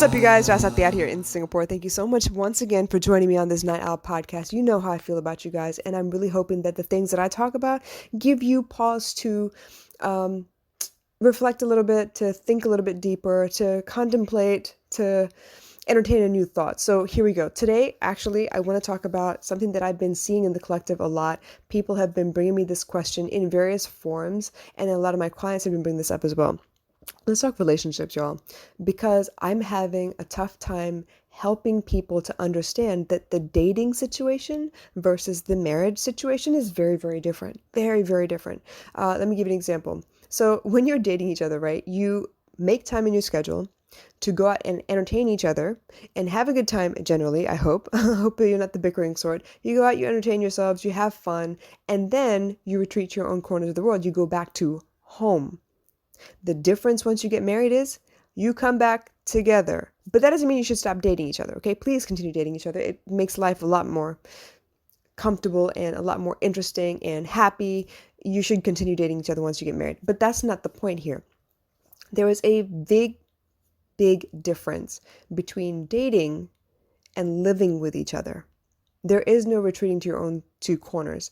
What's up, you guys? Rasati out here in Singapore. Thank you so much once again for joining me on this Night Owl podcast. You know how I feel about you guys, and I'm really hoping that the things that I talk about give you pause to reflect a little bit, to think a little bit deeper, to contemplate, to entertain a new thought. So here we go. Today, actually, I want to talk about something that I've been seeing in the collective a lot. People have been bringing me this question in various forms, and a lot of my clients have been bringing this up as well. Let's talk relationships, y'all, because I'm having a tough time helping people to understand that the dating situation versus the marriage situation is very, very different. Very, very different. Let me give you an example. So when you're dating each other, right, you make time in your schedule to go out and entertain each other and have a good time generally, I hope. I hope that you're not the bickering sort. You go out, you entertain yourselves, you have fun, and then you retreat to your own corners of the world. You go back to home. The difference once you get married is you come back together. But that doesn't mean you should stop dating each other, okay? Please continue dating each other. It makes life a lot more comfortable and a lot more interesting and happy. You should continue dating each other once you get married. But that's not the point here. There is a big, big difference between dating and living with each other. There is no retreating to your own two corners.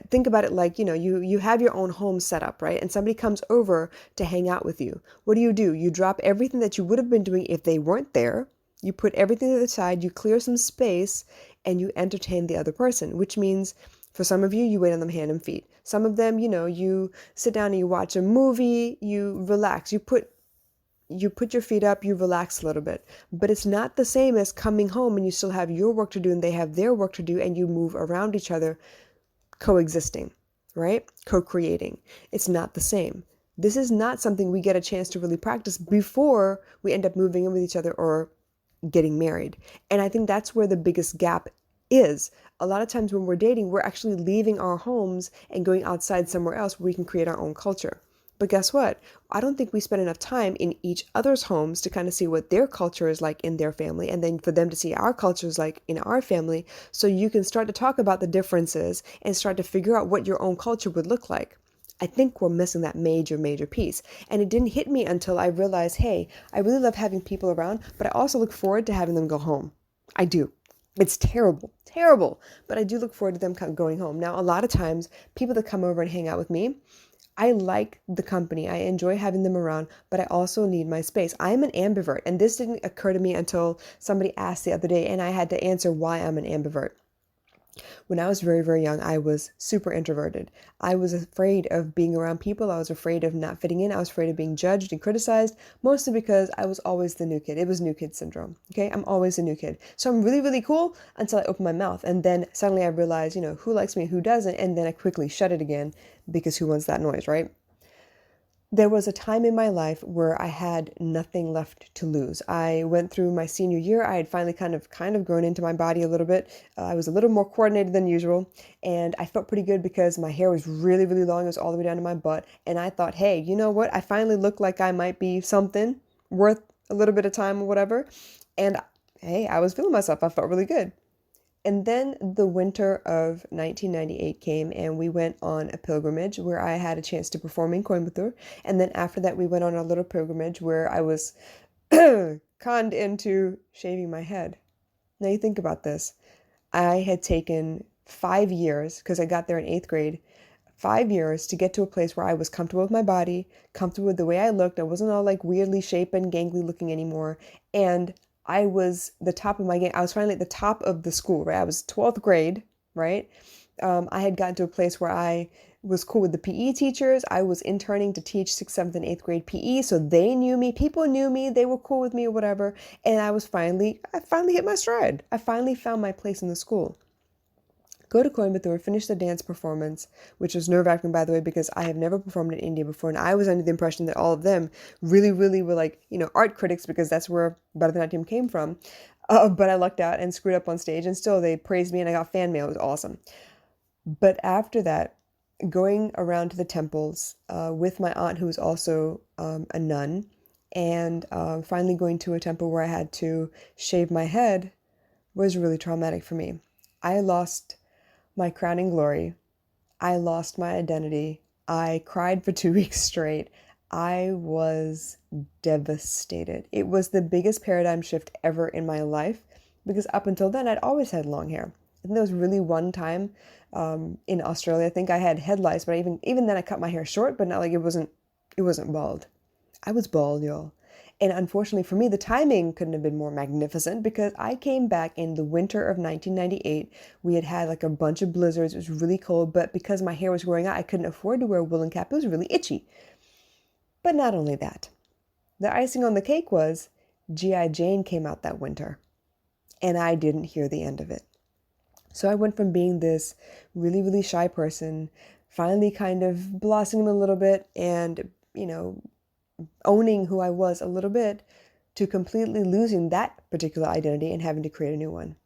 Think about it like, you have your own home set up, right? And somebody comes over to hang out with you. What do? You drop everything that you would have been doing if they weren't there. You put everything to the side, you clear some space, and you entertain the other person, which means for some of you, you wait on them hand and feet. Some of them, you sit down and you watch a movie, you relax, you put your feet up, you relax a little bit. But it's not the same as coming home and you still have your work to do and they have their work to do and you move around each other, coexisting, right? Co-creating. It's not the same. This is not something we get a chance to really practice before we end up moving in with each other or getting married. And I think that's where the biggest gap is. A lot of times when we're dating, we're actually leaving our homes and going outside somewhere else where we can create our own culture. But guess what? I don't think we spend enough time in each other's homes to kind of see what their culture is like in their family, and then for them to see our culture is like in our family, so you can start to talk about the differences and start to figure out what your own culture would look like. I think we're missing that major, major piece. And it didn't hit me until I realized, hey, I really love having people around, but I also look forward to having them go home. I do. It's terrible, terrible, but I do look forward to them going home. Now, a lot of times, people that come over and hang out with me, I like the company. I enjoy having them around, but I also need my space. I'm an ambivert, and this didn't occur to me until somebody asked the other day, and I had to answer why I'm an ambivert. When I was very, very young, I was super introverted. I was afraid of being around people. I was afraid of not fitting in. I was afraid of being judged and criticized, mostly because I was always the new kid. It was new kid syndrome. Okay, I'm always the new kid. So I'm really, really cool until I open my mouth. And then suddenly I realize, who likes me and who doesn't. And then I quickly shut it again because who wants that noise, right? There was a time in my life where I had nothing left to lose. I went through my senior year. I had finally kind of grown into my body a little bit. I was a little more coordinated than usual, and I felt pretty good because my hair was really, really long. It was all the way down to my butt, and I thought, hey, you know what? I finally look like I might be something worth a little bit of time or whatever, and hey, I was feeling myself. I felt really good. And then the winter of 1998 came and we went on a pilgrimage where I had a chance to perform in Coimbatore. And then after that, we went on a little pilgrimage where I was conned into shaving my head. Now you think about this. I had taken 5 years, because I got there in 8th grade, 5 years to get to a place where I was comfortable with my body, comfortable with the way I looked. I wasn't all like weirdly shaped and gangly looking anymore. And I was the top of my game. I was finally at the top of the school, right? I was 12th grade, right? I had gotten to a place where I was cool with the PE teachers. I was interning to teach 6th, 7th, and 8th grade PE. So they knew me. People knew me. They were cool with me or whatever. And I finally hit my stride. I finally found my place in the school. Go to Coimbatore, finish the dance performance, which was nerve-wracking, by the way, because I have never performed in India before, and I was under the impression that all of them really, really were like, art critics, because that's where Bharatanatyam came from. But I lucked out and screwed up on stage, and still they praised me, and I got fan mail. It was awesome. But after that, going around to the temples with my aunt, who was also a nun, and finally going to a temple where I had to shave my head was really traumatic for me. I lost my crowning glory. I lost my identity. I cried for 2 weeks straight. I was devastated. It was the biggest paradigm shift ever in my life because up until then, I'd always had long hair. And there was really one time in Australia, I think I had head lice, but even then I cut my hair short, but not like it wasn't bald. I was bald, y'all. And unfortunately for me, the timing couldn't have been more magnificent because I came back in the winter of 1998. We had had like a bunch of blizzards. It was really cold, but because my hair was growing out, I couldn't afford to wear a woolen cap. It was really itchy. But not only that, the icing on the cake was G.I. Jane came out that winter, and I didn't hear the end of it. So I went from being this really, really shy person, finally kind of blossoming a little bit and, owning who I was a little bit, to completely losing that particular identity and having to create a new one.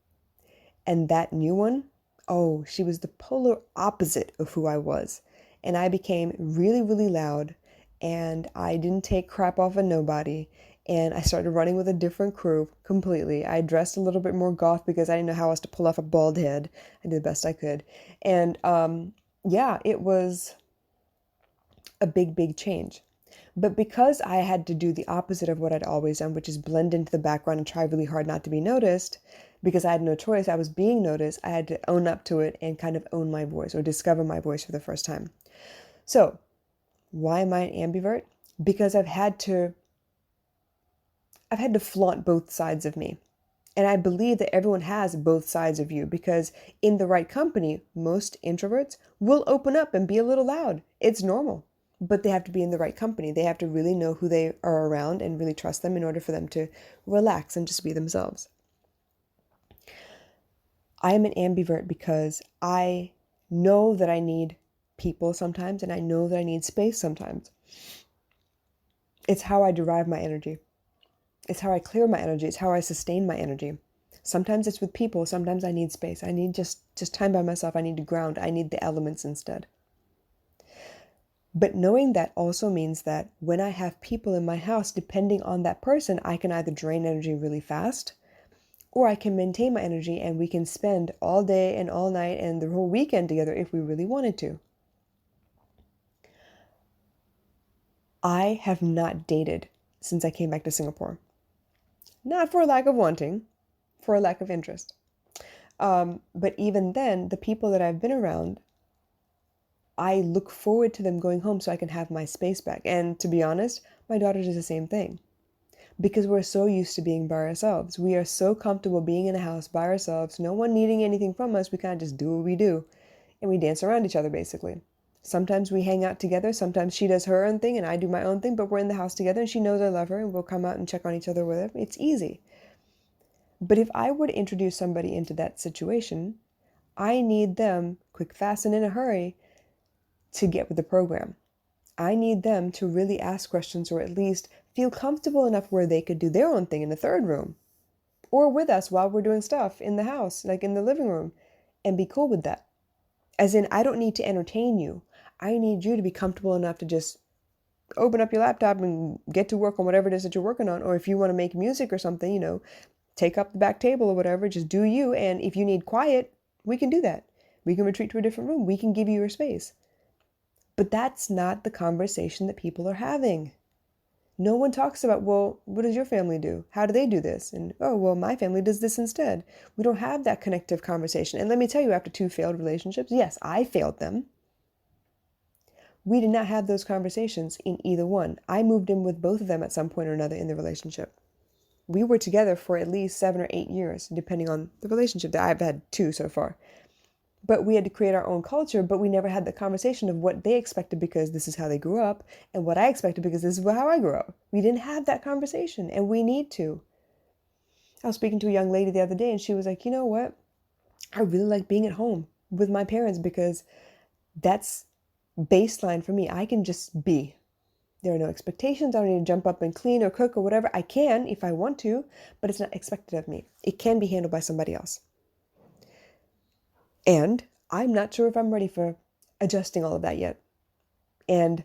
And that new one, oh, she was the polar opposite of who I was. And I became really, really loud, and I didn't take crap off of nobody. And I started running with a different crew completely. I dressed a little bit more goth because I didn't know how else to pull off a bald head. I did the best I could. And yeah, it was a big, big change. But because I had to do the opposite of what I'd always done, which is blend into the background and try really hard not to be noticed, because I had no choice, I was being noticed, I had to own up to it and kind of own my voice or discover my voice for the first time. So, why am I an ambivert? Because I've had to flaunt both sides of me. And I believe that everyone has both sides of you because in the right company, most introverts will open up and be a little loud. It's normal. But they have to be in the right company. They have to really know who they are around and really trust them in order for them to relax and just be themselves. I am an ambivert because I know that I need people sometimes and I know that I need space sometimes. It's how I derive my energy. It's how I clear my energy. It's how I sustain my energy. Sometimes it's with people. Sometimes I need space. I need just time by myself. I need to ground. I need the elements instead. But knowing that also means that when I have people in my house, depending on that person, I can either drain energy really fast or I can maintain my energy and we can spend all day and all night and the whole weekend together if we really wanted to. I have not dated since I came back to Singapore. Not for a lack of wanting, for a lack of interest. But even then, the people that I've been around, I look forward to them going home so I can have my space back. And to be honest, my daughter does the same thing. Because we're so used to being by ourselves. We are so comfortable being in a house by ourselves, no one needing anything from us. We kind of just do what we do. And we dance around each other, basically. Sometimes we hang out together. Sometimes she does her own thing and I do my own thing. But we're in the house together and she knows I love her and we'll come out and check on each other with her. It's easy. But if I were to introduce somebody into that situation, I need them, quick, fast, and in a hurry, to get with the program. I need them to really ask questions or at least feel comfortable enough where they could do their own thing in the third room or with us while we're doing stuff in the house, like in the living room, and be cool with that. As in, I don't need to entertain you. I need you to be comfortable enough to just open up your laptop and get to work on whatever it is that you're working on. Or if you want to make music or something, take up the back table or whatever, just do you. And if you need quiet, we can do that. We can retreat to a different room. We can give you your space. But that's not the conversation that people are having. No one talks about, well, what does your family do? How do they do this? And, oh, well, my family does this instead. We don't have that connective conversation. And let me tell you, after 2 failed relationships, yes, I failed them. We did not have those conversations in either one. I moved in with both of them at some point or another in the relationship. We were together for at least 7 or 8 years, depending on the relationship. That I've had 2 so far. But we had to create our own culture, but we never had the conversation of what they expected because this is how they grew up and what I expected because this is how I grew up. We didn't have that conversation and we need to. I was speaking to a young lady the other day and she was like, you know what? I really like being at home with my parents because that's baseline for me. I can just be. There are no expectations. I don't need to jump up and clean or cook or whatever. I can if I want to, but it's not expected of me. It can be handled by somebody else. And I'm not sure if I'm ready for adjusting all of that yet. And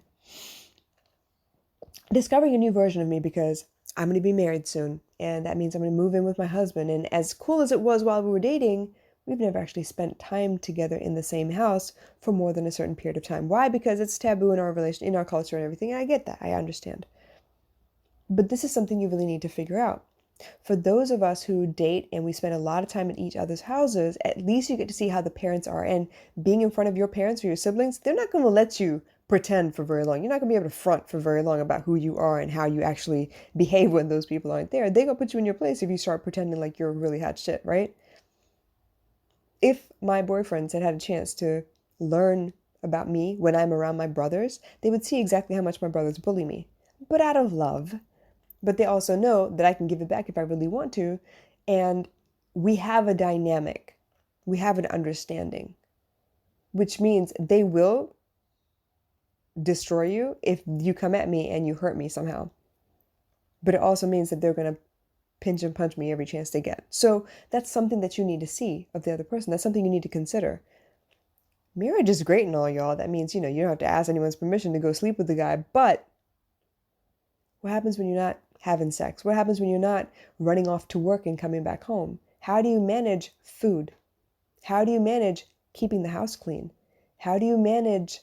discovering a new version of me because I'm going to be married soon. And that means I'm going to move in with my husband. And as cool as it was while we were dating, We've never actually spent time together in the same house for more than a certain period of time. Why? Because it's taboo in our relation, in our culture and everything. And I get that. I understand. But this is something you really need to figure out. For those of us who date and we spend a lot of time in each other's houses, at least you get to see how the parents are. And being in front of your parents or your siblings, they're not going to let you pretend for very long. You're not going to be able to front for very long about who you are and how you actually behave when those people aren't there. They're going to put you in your place if you start pretending like you're really hot shit, right? If my boyfriends had had a chance to learn about me when I'm around my brothers, they would see exactly how much my brothers bully me, but out of love. But they also know that I can give it back if I really want to. And we have a dynamic, we have an understanding, which means they will destroy you if you come at me and you hurt me somehow. But it also means that they're going to pinch and punch me every chance they get. So that's something that you need to see of the other person. That's something you need to consider. Marriage is great and all, y'all. That means, you don't have to ask anyone's permission to go sleep with the guy. But what happens when you're not having sex? What happens when you're not running off to work and coming back home? How do you manage food? How do you manage keeping the house clean? How do you manage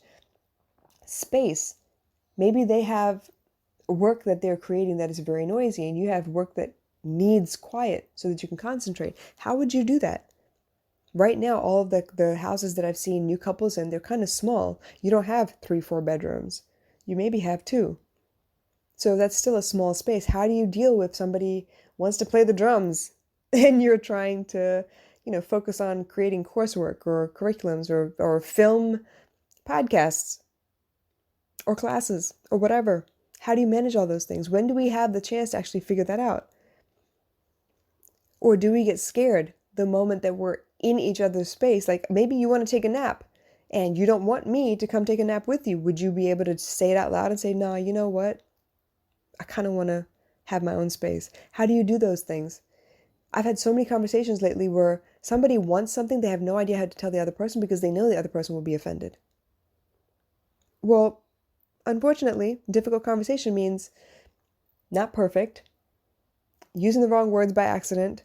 space? Maybe they have work that they're creating that is very noisy and you have work that needs quiet so that you can concentrate. How would you do that? Right now, all of the houses that I've seen new couples in, they're kind of small. You don't have 3, 4 bedrooms. You maybe have 2. So that's still a small space. How do you deal with somebody wants to play the drums and you're trying to, focus on creating coursework or curriculums or film podcasts or classes or whatever? How do you manage all those things? When do we have the chance to actually figure that out? Or do we get scared the moment that we're in each other's space? Like maybe you want to take a nap and you don't want me to come take a nap with you. Would you be able to say it out loud and say, "Nah, you know what? I kind of want to have my own space"? How do you do those things? I've had so many conversations lately where somebody wants something, they have no idea how to tell the other person because they know the other person will be offended. Well, unfortunately, difficult conversation means not perfect, using the wrong words by accident.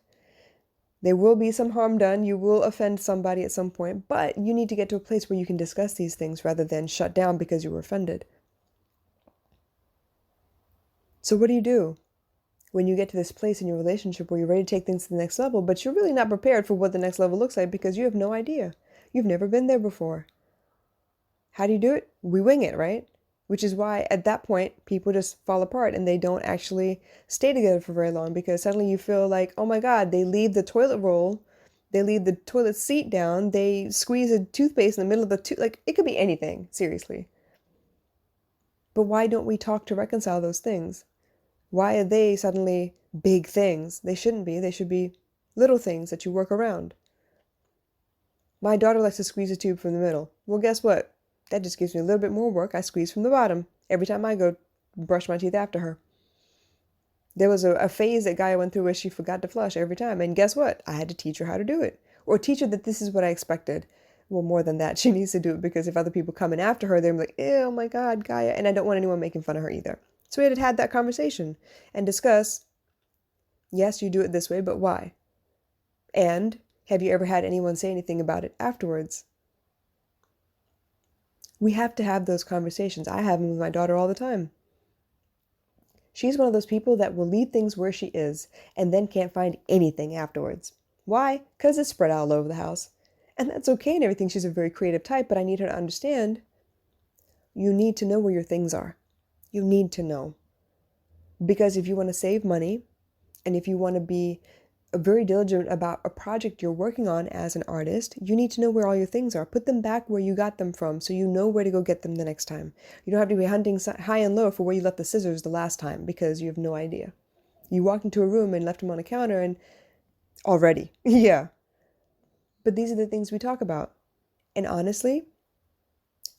There will be some harm done. You will offend somebody at some point, but you need to get to a place where you can discuss these things rather than shut down because you were offended. So what do you do when you get to this place in your relationship where you're ready to take things to the next level, but you're really not prepared for what the next level looks like because you have no idea. You've never been there before. How do you do it? We wing it, right? Which is why at that point, people just fall apart and they don't actually stay together for very long because suddenly you feel like, oh my God, they leave the toilet roll, they leave the toilet seat down, they squeeze a toothpaste in the middle of the like it could be anything, seriously. But why don't we talk to reconcile those things? Why are they suddenly big things? They shouldn't be. They should be little things that you work around. My daughter likes to squeeze a tube from the middle. Well, guess what? That just gives me a little bit more work. I squeeze from the bottom every time I go brush my teeth after her. There was a phase that Gaia went through where she forgot to flush every time. And guess what? I had to teach her how to do it. Or teach her that this is what I expected. Well, more than that, she needs to do it because if other people come in after her, they're like, oh my God, Gaia. And I don't want anyone making fun of her either. So we had to have that conversation and discuss, yes, you do it this way, but why? And have you ever had anyone say anything about it afterwards? We have to have those conversations. I have them with my daughter all the time. She's one of those people that will leave things where she is and then can't find anything afterwards. Why? Because it's spread out all over the house. And that's okay and everything. She's a very creative type, but I need her to understand you need to know where your things are. You need to know. Because if you want to save money and if you want to be very diligent about a project you're working on as an artist, you need to know where all your things are. Put them back where you got them from so you know where to go get them the next time. You don't have to be hunting high and low for where you left the scissors the last time because you have no idea. You walked into a room and left them on a counter and already, yeah. But these are the things we talk about. And honestly,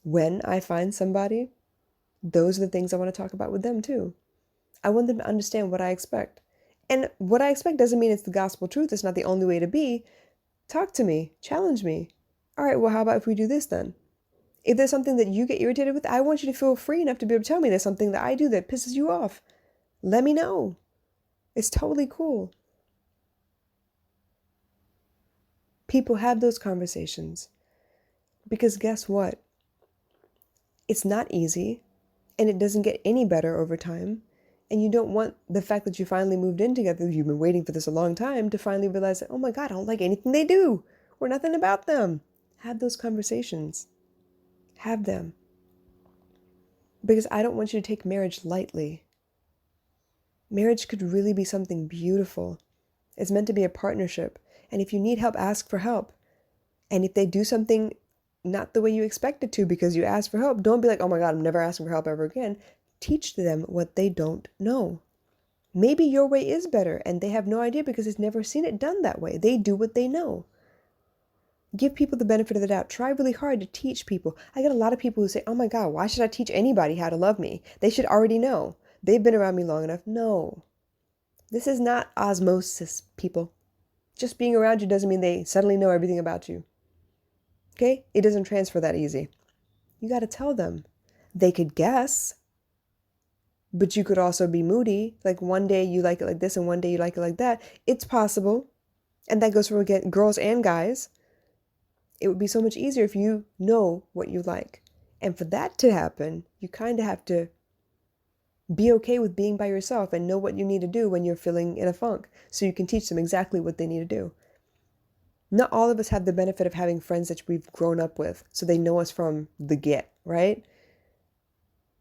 when I find somebody, those are the things I want to talk about with them too. I want them to understand what I expect. And what I expect doesn't mean it's the gospel truth. It's not the only way to be. Talk to me. Challenge me. All right, well, how about if we do this then? If there's something that you get irritated with, I want you to feel free enough to be able to tell me there's something that I do that pisses you off. Let me know. It's totally cool. People have those conversations because guess what? It's not easy and it doesn't get any better over time. And you don't want the fact that you finally moved in together, you've been waiting for this a long time, to finally realize that, oh my God, I don't like anything they do or nothing about them. Have those conversations. Have them. Because I don't want you to take marriage lightly. Marriage could really be something beautiful. It's meant to be a partnership. And if you need help, ask for help. And if they do something not the way you expect it to because you asked for help, don't be like, oh my God, I'm never asking for help ever again. Teach them what they don't know. Maybe your way is better and they have no idea because they've never seen it done that way. They do what they know. Give people the benefit of the doubt. Try really hard to teach people. I get a lot of people who say, oh my God, why should I teach anybody how to love me? They should already know. They've been around me long enough. No. This is not osmosis, people. Just being around you doesn't mean they suddenly know everything about you. Okay? It doesn't transfer that easy. You got to tell them. They could guess, but you could also be moody. Like one day you like it like this and one day you like it like that. It's possible. And that goes for girls and guys. It would be so much easier if you know what you like. And for that to happen, you kind of have to be okay with being by yourself and know what you need to do when you're feeling in a funk so you can teach them exactly what they need to do. Not all of us have the benefit of having friends that we've grown up with, so they know us from the get, right?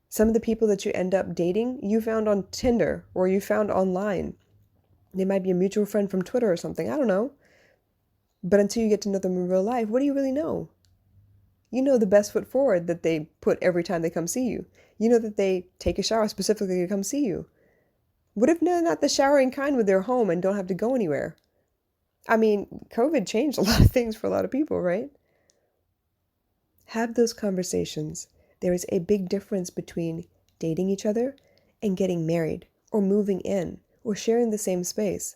Some of the people that you end up dating, you found on Tinder or you found online. They might be a mutual friend from Twitter or something, I don't know. But until you get to know them in real life, what do you really know? You know the best foot forward that they put every time they come see you. You know that they take a shower specifically to come see you. What if they're not the showering kind when they're home and don't have to go anywhere? I mean, COVID changed a lot of things for a lot of people, right? Have those conversations. There is a big difference between dating each other and getting married or moving in or sharing the same space.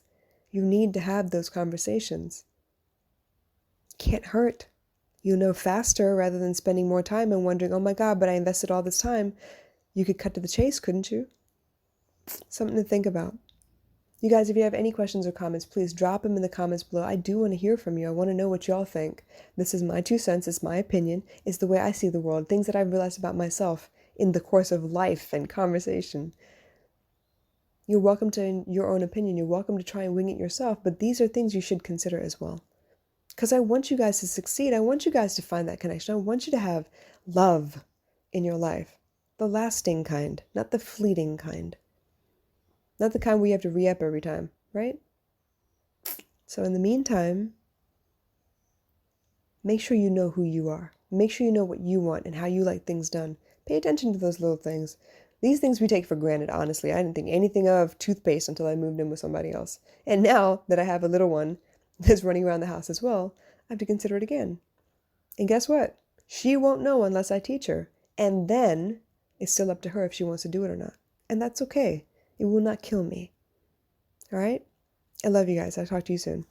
You need to have those conversations. Can't hurt. You'll know faster rather than spending more time and wondering, oh my God, but I invested all this time. You could cut to the chase, couldn't you? Something to think about. You guys, if you have any questions or comments, please drop them in the comments below. I do want to hear from you. I want to know what y'all think. This is my 2 cents. It's my opinion. It's the way I see the world. Things that I've realized about myself in the course of life and conversation. You're welcome to your own opinion. You're welcome to try and wing it yourself. But these are things you should consider as well. Because I want you guys to succeed. I want you guys to find that connection. I want you to have love in your life. The lasting kind, not the fleeting kind. Not the kind where you have to re-up every time, right? So in the meantime, make sure you know who you are. Make sure you know what you want and how you like things done. Pay attention to those little things. These things we take for granted, honestly. I didn't think anything of toothpaste until I moved in with somebody else. And now that I have a little one that's running around the house as well, I have to consider it again. And guess what? She won't know unless I teach her. And then it's still up to her if she wants to do it or not. And that's okay. It will not kill me. All right? I love you guys. I'll talk to you soon.